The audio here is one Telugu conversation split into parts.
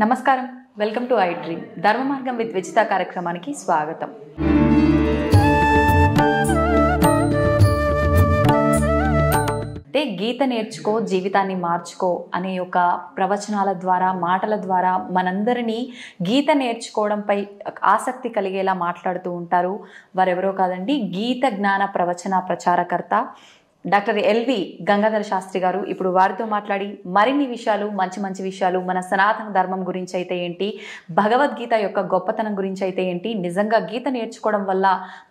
నమస్కారం, వెల్కమ్ టు ఐ డ్రీమ్. ధర్మ మార్గం విత్ విజిత కార్యక్రమానికి స్వాగతం. అంటే గీత నేర్చుకో జీవితాన్ని మార్చుకో అనే ఒక ప్రవచనాల ద్వారా, మాటల ద్వారా మనందరినీ గీత నేర్చుకోవడంపై ఆసక్తి కలిగేలా మాట్లాడుతూ ఉంటారు. వారెవరో కాదండి, గీత జ్ఞాన ప్రవచన ప్రచారకర్త డాక్టర్ ఎల్వి గంగాధర శాస్త్రి గారు. ఇప్పుడు వారితో మాట్లాడి మరిన్ని విషయాలు, మంచి విషయాలు, మన సనాతన ధర్మం గురించి అయితే ఏంటి, భగవద్గీత యొక్క గొప్పతనం గురించి అయితే ఏంటి, నిజంగా గీత నేర్చుకోవడం వల్ల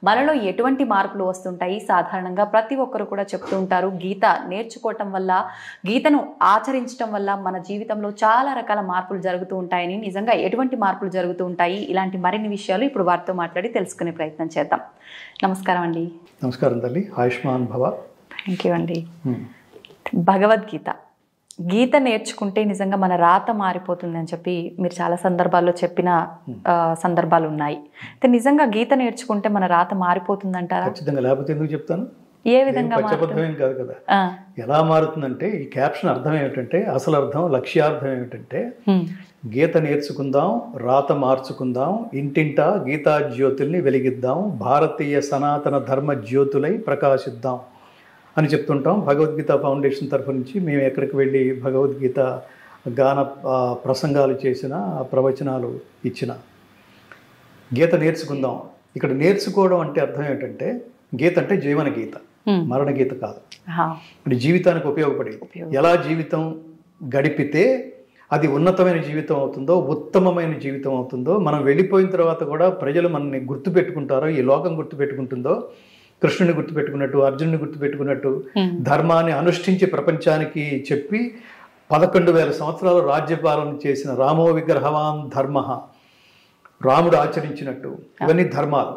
మనలో ఎటువంటి మార్పులు వస్తుంటాయి, సాధారణంగా ప్రతి ఒక్కరు కూడా చెప్తూ ఉంటారు గీత నేర్చుకోవటం వల్ల, గీతను ఆచరించడం వల్ల మన జీవితంలో చాలా రకాల మార్పులు జరుగుతూ ఉంటాయని. నిజంగా ఎటువంటి మార్పులు జరుగుతూ ఉంటాయి, ఇలాంటి మరిన్ని విషయాలు ఇప్పుడు వారితో మాట్లాడి తెలుసుకునే ప్రయత్నం చేద్దాం. నమస్కారం అండి. నమస్కారం తల్లి, ఆయుష్మాన్ భవ. థ్యాంక్ యూ అండి. భగవద్గీత, గీత నేర్చుకుంటే నిజంగా మన రాత మారిపోతుంది అని చెప్పి మీరు చాలా సందర్భాల్లో చెప్పిన సందర్భాలు ఉన్నాయి. అయితే నిజంగా గీత నేర్చుకుంటే మన రాత మారిపోతుంది అంటారా? ఖచ్చితంగా, లేకపోతే ఎందుకు చెప్తాను? ఏ విధంగా? పచ్చబద్ధమేం కాదు కదా. ఎలా మారుతుందంటే, ఈ క్యాప్షన్ అర్థం ఏమిటంటే, అసలు అర్థం, లక్ష్యార్థం ఏమిటంటే, గీత నేర్చుకుందాం, రాత మార్చుకుందాం, ఇంటింటా గీతా జ్యోతుల్ని వెలిగిద్దాం, భారతీయ సనాతన ధర్మ జ్యోతులై ప్రకాశిద్దాం అని చెప్తుంటాం. భగవద్గీత ఫౌండేషన్ తరఫు నుంచి మేము ఎక్కడికి వెళ్ళి భగవద్గీత గాన ప్రసంగాలు చేసిన, ప్రవచనాలు ఇచ్చిన, గీత నేర్చుకుందాం. ఇక్కడ నేర్చుకోవడం అంటే అర్థం ఏంటంటే, గీత అంటే జీవన గీత, మరణ గీత కాదు. అంటే జీవితానికి ఉపయోగపడేది. ఎలా జీవితం గడిపితే అది ఉన్నతమైన జీవితం అవుతుందో, ఉత్తమమైన జీవితం అవుతుందో, మనం వెళ్ళిపోయిన తర్వాత కూడా ప్రజలు మనల్ని గుర్తుపెట్టుకుంటారో, ఈ లోకం గుర్తుపెట్టుకుంటుందో, కృష్ణుని గుర్తుపెట్టుకున్నట్టు, అర్జునుని గుర్తుపెట్టుకున్నట్టు, ధర్మాన్ని అనుష్ఠించి ప్రపంచానికి చెప్పి 11,000 సంవత్సరాలు రాజ్యపాలన చేసిన రామో విగ్రహవాన్ ధర్మ, రాముడు ఆచరించినట్టు, ఇవన్నీ ధర్మాలు.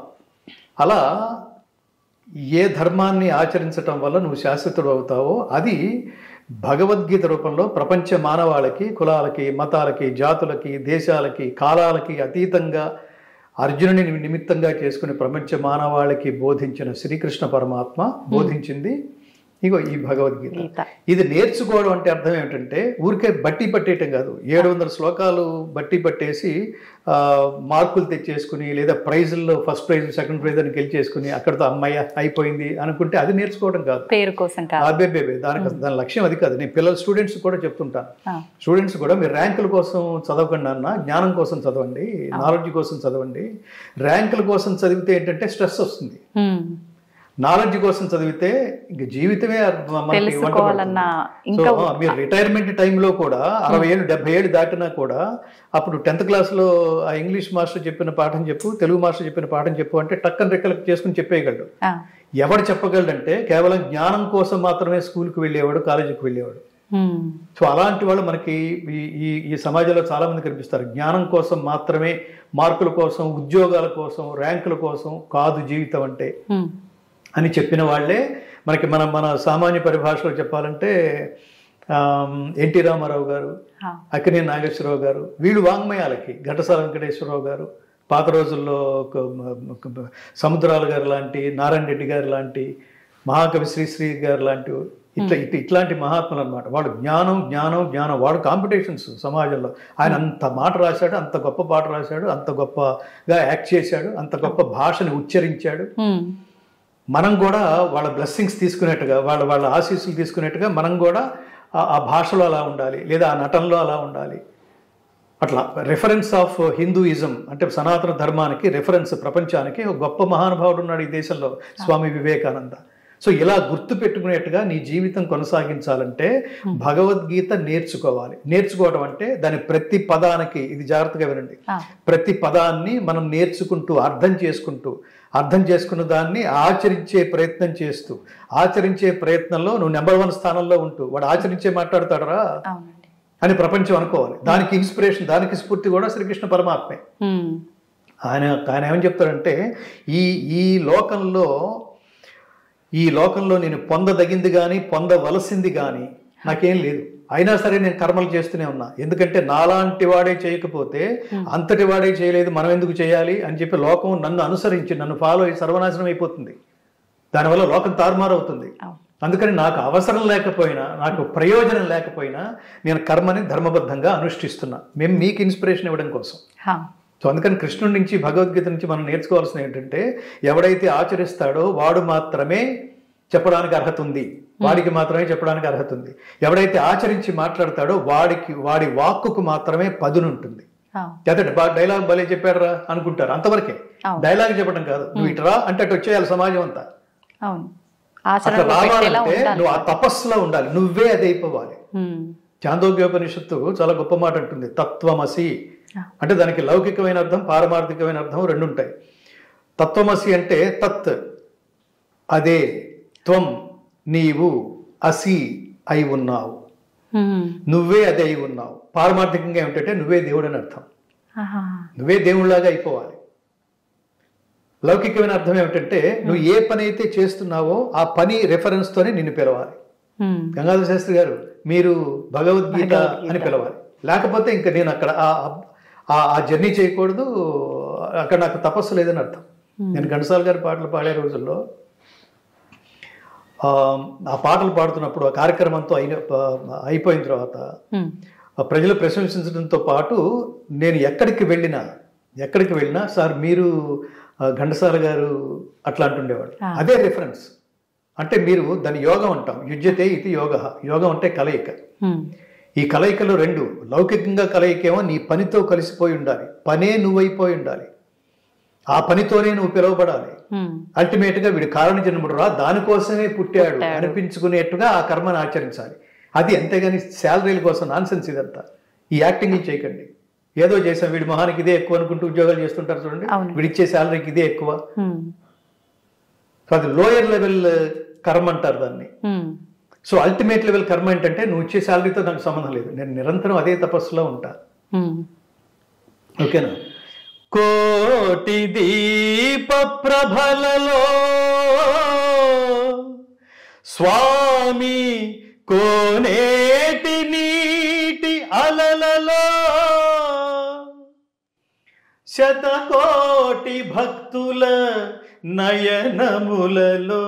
అలా ఏ ధర్మాన్ని ఆచరించటం వల్ల నువ్వు శాశ్వతుడు అవుతావో అది భగవద్గీత రూపంలో ప్రపంచ మానవాళికి, కులాలకి, మతాలకి, జాతులకి, దేశాలకి, కాలాలకి అతీతంగా అర్జునుని నిమిత్తంగా చేసుకుని ప్రపంచ మానవాళికి బోధించిన శ్రీకృష్ణ పరమాత్మ బోధించింది ఇగో ఈ భగవద్గీత. ఇది నేర్చుకోవడం అంటే అర్థం ఏమిటంటే, ఊరికే బట్టి పట్టేయటం కాదు. 700 శ్లోకాలు బట్టి పట్టేసి మార్కులు తెచ్చేసుకుని, లేదా ప్రైజుల్లో ఫస్ట్ ప్రైజ్, సెకండ్ ప్రైజ్ అని గెలిచేసుకుని అక్కడితో అమ్మాయి అయిపోయింది అనుకుంటే అది నేర్చుకోవడం కాదు. పేరు కోసం దాని లక్ష్యం అది కాదు. నేను పిల్లలు, స్టూడెంట్స్ కూడా చెప్తుంటాను. స్టూడెంట్స్ కూడా మీరు ర్యాంకుల కోసం చదవకండి అన్న, జ్ఞానం కోసం చదవండి, నాలెడ్జ్ కోసం చదవండి. ర్యాంకుల కోసం చదివితే ఏంటంటే స్ట్రెస్ వస్తుంది. నాలెడ్జ్ కోసం చదివితే ఇంక జీవితమే మీరు రిటైర్మెంట్ టైంలో కూడా 60 ఏళ్ళు 70 ఏళ్ళు దాటినా కూడా అప్పుడు 10th క్లాస్లో ఆ ఇంగ్లీష్ మాస్టర్ చెప్పిన పాఠం చెప్పు, తెలుగు మాస్టర్ చెప్పిన పాఠం చెప్పు అంటే టక్కన రెక్కలకు చేసుకుని చెప్పేయగలడు. ఎవడు చెప్పగలడంటే కేవలం జ్ఞానం కోసం మాత్రమే స్కూల్కి వెళ్ళేవాడు, కాలేజీకి వెళ్ళేవాడు. సో అలాంటి వాళ్ళు మనకి ఈ సమాజంలో చాలా మంది కనిపిస్తారు. జ్ఞానం కోసం మాత్రమే, మార్కుల కోసం, ఉద్యోగాల కోసం, ర్యాంకుల కోసం కాదు జీవితం అంటే అని చెప్పిన వాళ్ళే మనకి మన సామాన్య పరిభాషలో చెప్పాలంటే ఎన్టీ రామారావు గారు, అక్కినేని నాగేశ్వరరావు గారు, వీళ్ళు వాంగ్మయాలకి, ఘంటసాల వెంకటేశ్వరరావు గారు, పాత రోజుల్లో సముద్రాల గారు లాంటి, నారాయణ రెడ్డి గారు లాంటి, మహాకవి శ్రీశ్రీ గారు లాంటి ఇట్లాంటి మహాత్ములు అనమాట. వాళ్ళు జ్ఞానం జ్ఞానం జ్ఞానం, వాడు కాంపిటీషన్స్ సమాజంలో. ఆయన అంత మాట రాశాడు, అంత గొప్ప పాట రాశాడు, అంత గొప్పగా యాక్ట్ చేశాడు, అంత గొప్ప భాషని ఉచ్చరించాడు. మనం కూడా వాళ్ళ బ్లెస్సింగ్స్ తీసుకునేట్టుగా, వాళ్ళ ఆశీస్సులు తీసుకునేట్టుగా మనం కూడా ఆ భాషలో అలా ఉండాలి, లేదా ఆ నటనలో అలా ఉండాలి. అట్లా రెఫరెన్స్ ఆఫ్ హిందూయిజం అంటే సనాతన ధర్మానికి రెఫరెన్స్ ప్రపంచానికి ఒక గొప్ప మహానుభావుడు ఉన్నాడు ఈ దేశంలో, స్వామి వివేకానంద. సో ఇలా గుర్తు పెట్టుకునేట్టుగా నీ జీవితం కొనసాగించాలంటే భగవద్గీత నేర్చుకోవాలి. నేర్చుకోవడం అంటే దాని ప్రతి పదానికి, ఇది జాగ్రత్తగా వినండి, ప్రతి పదాన్ని మనం నేర్చుకుంటూ, అర్థం చేసుకున్న దాన్ని ఆచరించే ప్రయత్నం చేస్తూ, ఆచరించే ప్రయత్నంలో నువ్వు నెంబర్ 1 స్థానంలో ఉంటూ, వాడు ఆచరించే మాట్లాడతాడరా అని ప్రపంచం అనుకోవాలి. దానికి ఇన్స్పిరేషన్, దానికి స్ఫూర్తి కూడా శ్రీకృష్ణ పరమాత్మే. ఆయన ఏమని చెప్తాడంటే, ఈ లోకంలో నేను పొందదగింది కానీ పొందవలసింది కానీ నాకేం లేదు, అయినా సరే నేను కర్మలు చేస్తూనే ఉన్నా. ఎందుకంటే నాలాంటి వాడే చేయకపోతే అంతటి వాడే చేయలేదు, మనం ఎందుకు చేయాలి అని చెప్పి లోకం నన్ను అనుసరించి, నన్ను ఫాలో అయ్యి సర్వనాశనం అయిపోతుంది. దానివల్ల లోకం తారుమారు అవుతుంది. అందుకని నాకు అవసరం లేకపోయినా, నాకు ప్రయోజనం లేకపోయినా నేను కర్మని ధర్మబద్ధంగా అనుష్ఠిస్తున్నా. మేము మీకు ఇన్స్పిరేషన్ ఇవ్వడం కోసం. సో అందుకని కృష్ణుడి నుంచి, భగవద్గీత నుంచి మనం నేర్చుకోవాల్సింది ఏంటంటే, ఎవడైతే ఆచరిస్తాడో వాడు మాత్రమే చెప్పడానికి అర్హత ఉంది, వాడికి మాత్రమే చెప్పడానికి అర్హత ఉంది. ఎవడైతే ఆచరించి మాట్లాడతాడో వాడి వాక్కుకు మాత్రమే పదునుంటుంది. డైలాగ్ భలే చెప్పాడరా అనుకుంటారు, అంతవరకే. డైలాగ్ చెప్పడం కాదు, నువ్వు ఇటరా అంటే అటు వచ్చేయాలి సమాజం అంతా. అట్లా రావాలంటే నువ్వు ఆ తపస్సులో ఉండాలి, నువ్వే అది అయిపోవాలి. చాందోగ్యోపనిషత్తు చాలా గొప్ప మాట అంటుంది, తత్వమసి అంటే దానికి లౌకికమైన అర్థం, పారమార్థికమైన అర్థం రెండు ఉంటాయి. తత్వమసి అంటే తత్ అదే, త్వం నీవు, అసి అయి ఉన్నావు, నువ్వే అదే అయి ఉన్నావు. పారమార్థికంగా ఏమిటంటే నువ్వే దేవుడు అని అర్థం, నువ్వే దేవుళ్ళలాగా అయిపోవాలి. లౌకికమైన అర్థం ఏమిటంటే నువ్వు ఏ పని అయితే చేస్తున్నావో ఆ పని రెఫరెన్స్ తోనే నిన్ను పిలవాలి. గంగాధర శాస్త్రి గారు మీరు భగవద్గీత అని పిలవాలి, లేకపోతే ఇంకా నేను అక్కడ ఆ జర్నీ చేయకూడదు, అక్కడ నాకు తపస్సు లేదని అర్థం. నేను ఘంటసాల గారి పాటలు పాడే రోజుల్లో ఆ పాటలు పాడుతున్నప్పుడు ఆ కార్యక్రమంతో అయిపోయిన తర్వాత ప్రజలు ప్రశంసించడంతో పాటు నేను ఎక్కడికి వెళ్ళినా సార్ మీరు ఘంటసాల గారు అట్లా అంటుండేవాడు. అదే రిఫరెన్స్. అంటే మీరు దాని యోగం అంటాం, యుజ్యతే ఇది యోగ. యోగం అంటే కలయిక. ఈ కలయికలో రెండు, లౌకికంగా కలయికేమో నీ పనితో కలిసిపోయి ఉండాలి, పనే నువ్వైపోయి ఉండాలి, ఆ పనితోనే నువ్వు పిలువబడాలి. అల్టిమేట్ గా వీడు కారణ జన్ముడు రా, దానికోసమే పుట్టాడు అనిపించుకునేట్టుగా ఆ కర్మను ఆచరించాలి. అది అంతేగాని శాలరీల కోసం నాన్సెన్స్ ఇదంతా. ఈ యాక్టింగ్ చేయకండి, ఏదో చేసాం వీడి మొహానికి ఇదే ఎక్కువ అనుకుంటూ ఉద్యోగాలు చేస్తుంటారు చూడండి, వీడిచ్చే శాలరీకి ఇదే ఎక్కువ. అది లోయర్ లెవెల్ కర్మ అంటారు దాన్ని. సో అల్టిమేట్ లెవెల్ కర్మ ఏంటంటే నువ్వు ఇచ్చే శాలరీతో నాకు సంబంధం లేదు, నేను నిరంతరం అదే తపస్సులో ఉంటా. ఓకేనా? కోటి దీప ప్రభలలో స్వామి కోనేటి నీటి అలలలో శతకోటి భక్తుల నయనములలో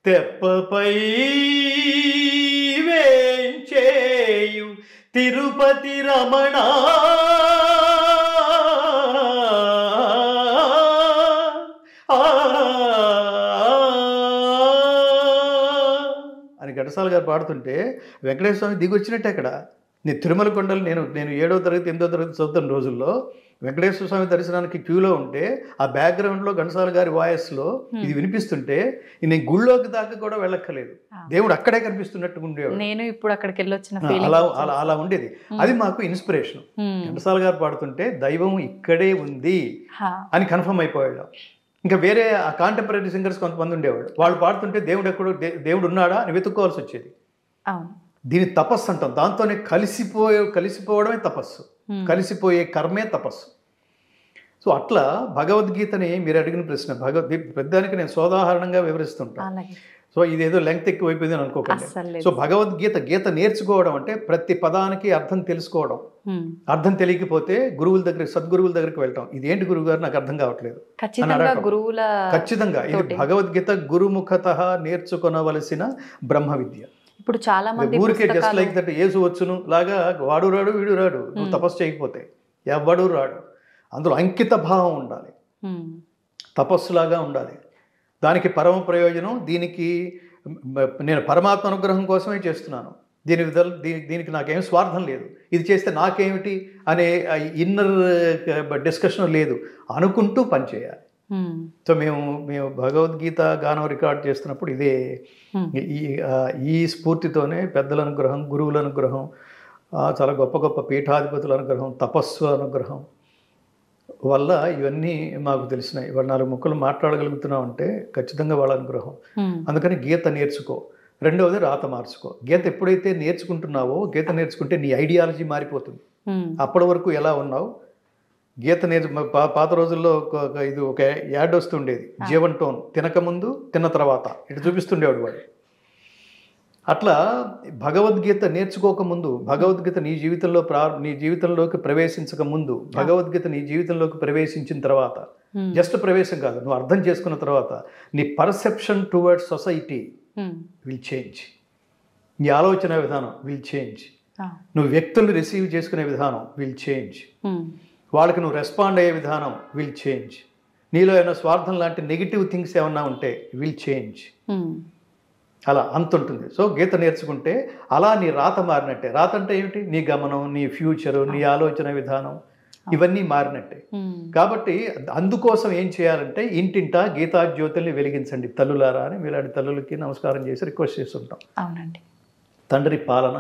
తెప్పపై వేంచేయు తిరుపతి రమణ అని ఘంటసాల గారు పాడుతుంటే వెంకటేశ్వర స్వామి దిగొచ్చినట్టే అక్కడ. నేను తిరుమల కొండలు నేను 7వ తరగతి 8వ తరగతి చదువుతున్న రోజుల్లో వెంకటేశ్వర స్వామి దర్శనానికి క్యూలో ఉంటే ఆ బ్యాక్గ్రౌండ్లో ఘంటసాల గారి వాయిస్లో ఇది వినిపిస్తుంటే నేను గుళ్ళోకి దాకా కూడా వెళ్ళక్కలేదు, దేవుడు అక్కడే కనిపిస్తున్నట్టు ఉండేవాడు. నేను ఇప్పుడు అక్కడికి వెళ్ళొచ్చిన అలా ఉండేది. అది మాకు ఇన్స్పిరేషన్. ఘంటసాల గారు పాడుతుంటే దైవం ఇక్కడే ఉంది అని కన్ఫర్మ్ అయిపోయాడు. ఇంకా వేరే ఆ కాంటెంపరీ సింగర్స్ కొంతమంది ఉండేవాడు, వాళ్ళు పాడుతుంటే దేవుడు ఎక్కడో, దేవుడు ఉన్నాడా అని వెతుక్కోవాల్సి వచ్చేది. దీని తపస్సు అంటాం. దాంతోనే కలిసిపోవడమే తపస్సు, కలిసిపోయే కర్మే తపస్సు. సో అట్లా భగవద్గీతని మీరు అడిగిన ప్రశ్న, పెద్దానికి నేను సోదాహరణంగా వివరిస్తుంటాను. సో ఇదేదో లెంగ్త్ ఎక్కువైపోయింది అని అనుకోకండి. సో గీత నేర్చుకోవడం అంటే ప్రతి పదానికి అర్థం తెలుసుకోవడం. అర్థం తెలియకపోతే సద్గురువుల దగ్గరికి వెళ్ళటం, ఇదేంటి గురువు గారు నాకు అర్థం కావట్లేదు ఖచ్చితంగా ఇది భగవద్గీత గురుముఖత నేర్చుకొనవలసిన బ్రహ్మ విద్య. ఇప్పుడు చాలా మంది ఊరికే జస్ట్ లైక్ దట్ యేసు వచ్చును లాగా వాడు రాడు వీడు రాడు, నువ్వు తపస్సు చేయకపోతే ఎవడు రాడు. అందులో అంకిత భావం ఉండాలి, తపస్సులాగా ఉండాలి. దానికి పరమ ప్రయోజనం, దీనికి నేను పరమాత్మ అనుగ్రహం కోసమే చేస్తున్నాను, దీనికి నాకేం స్వార్థం లేదు, ఇది చేస్తే నాకేమిటి అనే ఇన్నర్ డిస్కషన్ లేదు, అనుకుంటూ పనిచేయాలి. సో మేము భగవద్గీత గానం రికార్డ్ చేస్తున్నప్పుడు ఇదే ఈ స్ఫూర్తితోనే పెద్దల అనుగ్రహం, గురువుల అనుగ్రహం, చాలా గొప్ప గొప్ప పీఠాధిపతుల అనుగ్రహం, తపస్సు అనుగ్రహం వల్ల ఇవన్నీ మాకు తెలిసినాయి. ఇవాళ 4 ముక్కలు మాట్లాడగలుగుతున్నాం అంటే ఖచ్చితంగా వాళ్ళ అనుగ్రహం. అందుకని గీత నేర్చుకో. రెండవది రాత మార్చుకో. గీత ఎప్పుడైతే నేర్చుకుంటున్నావో, గీత నేర్చుకుంటే నీ ఐడియాలజీ మారిపోతుంది. అప్పటి వరకు ఎలా ఉన్నావు, గీత పాత రోజుల్లో ఇది ఒక యాడ్ వస్తుండేది, జీవన్ టోన్, తినకముందు తిన్న తర్వాత ఇటు చూపిస్తుండేవాడు వాడు. అట్లా భగవద్గీత నేర్చుకోకముందు, భగవద్గీత నీ జీవితంలోకి ప్రవేశించక ముందు, భగవద్గీత నీ జీవితంలోకి ప్రవేశించిన తర్వాత జస్ట్ ప్రవేశం కాదు, నువ్వు అర్థం చేసుకున్న తర్వాత నీ perception towards society will change, నీ ఆలోచన విధానం విల్ చేంజ్, నువ్వు వ్యక్తుల్ని రిసీవ్ చేసుకునే విధానం విల్ చేంజ్, వాళ్ళకి నువ్వు రెస్పాండ్ అయ్యే విధానం విల్ చేంజ్, నీలో ఏమైనా స్వార్థం లాంటి నెగిటివ్ థింగ్స్ ఏమన్నా ఉంటే విల్ చేంజ్. అలా అంత ఉంటుంది. సో గీత నేర్చుకుంటే అలా నీ రాత మారినట్టే. రాత అంటే ఏమిటి? నీ గమనం, నీ ఫ్యూచరు, నీ ఆలోచన విధానం ఇవన్నీ మారినట్టే. కాబట్టి అందుకోసం ఏం చేయాలంటే ఇంటింటా గీతా జ్యోతుల్ని వెలిగించండి తల్లులారా అని మీలాంటి తల్లులకి నమస్కారం చేసి రిక్వెస్ట్ చేస్తుంటాం. అవునండి. తండ్రి పాలన,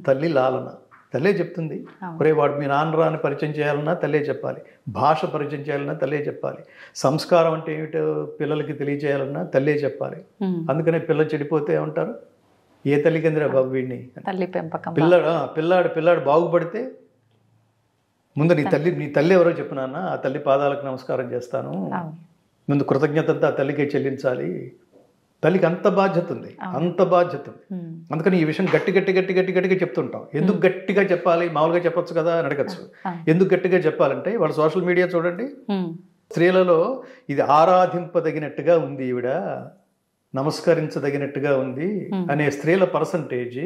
తల్లి లాలన. తల్లే చెప్తుంది, ఒరే వాడు మీ నాన్నరా అని పరిచయం చేయాలన్నా తల్లే చెప్పాలి, భాష పరిచయం చేయాలన్నా తల్లే చెప్పాలి, సంస్కారం అంటే ఏమిటో పిల్లలకి తెలియజేయాలన్నా తల్లే చెప్పాలి. అందుకనే పిల్లలు చెడిపోతే ఏమంటారు, ఏ తల్లి కిందరా బాబు వీడిని, తల్లి పెంపకం. పిల్లాడు బాగుపడితే ముందు నీ తల్లి ఎవరో చెప్పినాన్న, ఆ తల్లి పాదాలకు నమస్కారం చేస్తాను, ముందు కృతజ్ఞతంతా ఆ తల్లికే చెల్లించాలి. తల్లికి అంత బాధ్యత ఉంది, అంత బాధ్యత ఉంది. అందుకని ఈ విషయం గట్టిగా చెప్తుంటాం. ఎందుకు గట్టిగా చెప్పాలి, మామూలుగా చెప్పొచ్చు కదా అని అడగచ్చు. ఎందుకు గట్టిగా చెప్పాలంటే వాళ్ళ సోషల్ మీడియా చూడండి, స్త్రీలలో ఇది ఆరాధింపదగినట్టుగా ఉంది, ఈవిడ నమస్కరించదగినట్టుగా ఉంది అనే స్త్రీల పర్సంటేజ్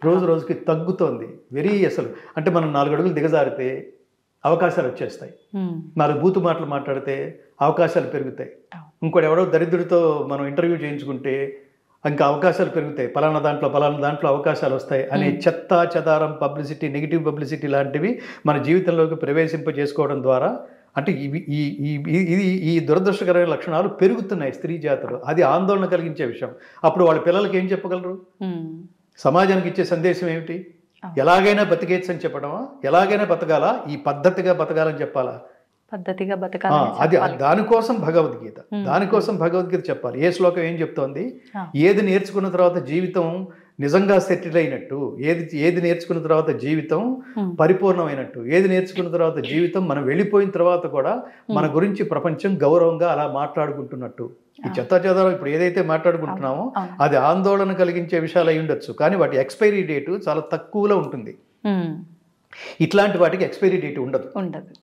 రోజు రోజుకి తగ్గుతోంది. అసలు అంటే మనం 4 అడుగులు దిగజారితే అవకాశాలు వచ్చేస్తాయి, 4 బూతు మాటలు మాట్లాడితే అవకాశాలు పెరుగుతాయి, ఇంకోటి ఎవడో దరిద్రుడితో మనం ఇంటర్వ్యూ చేయించుకుంటే ఇంకా అవకాశాలు పెరుగుతాయి, పలానా దాంట్లో అవకాశాలు వస్తాయి అనే చెత్త చెదారం పబ్లిసిటీ, నెగిటివ్ పబ్లిసిటీ లాంటివి మన జీవితంలోకి ప్రవేశింపజేసుకోవడం ద్వారా అంటే ఈ దురదృష్టకరమైన లక్షణాలు పెరుగుతున్నాయి స్త్రీ జాతిలో. అది ఆందోళన కలిగించే విషయం. అప్పుడు వాళ్ళ పిల్లలకి ఏం చెప్పగలరు? సమాజానికి ఇచ్చే సందేశం ఏమిటి? ఎలాగైనా బతికేచ్చు అని చెప్పడమా? ఎలాగైనా బతకాలా, ఈ పద్ధతిగా బతకాలని చెప్పాలా? పద్ధతిగా బతకాలి. అది దానికోసం భగవద్గీత చెప్పాలి. ఏ శ్లోకం ఏం చెప్తోంది? ఏది నేర్చుకున్న తర్వాత జీవితం నిజంగా సెటిల్ అయినట్టు, ఏది నేర్చుకున్న తర్వాత జీవితం పరిపూర్ణమైనట్టు, ఏది నేర్చుకున్న తర్వాత జీవితం మనం వెళ్ళిపోయిన తర్వాత కూడా మన గురించి ప్రపంచం గౌరవంగా అలా మాట్లాడుకుంటున్నట్టు. ఈ చెత్తాచెదారం ఇప్పుడు ఏదైతే మాట్లాడుకుంటున్నామో అది ఆందోళన కలిగించే విషయాలు అయి ఉండొచ్చు, కానీ వాటి ఎక్స్పైరీ డేటు చాలా తక్కువలో ఉంటుంది. ఇట్లాంటి వాటికి ఎక్స్పైరీ డేట్ ఉండదు.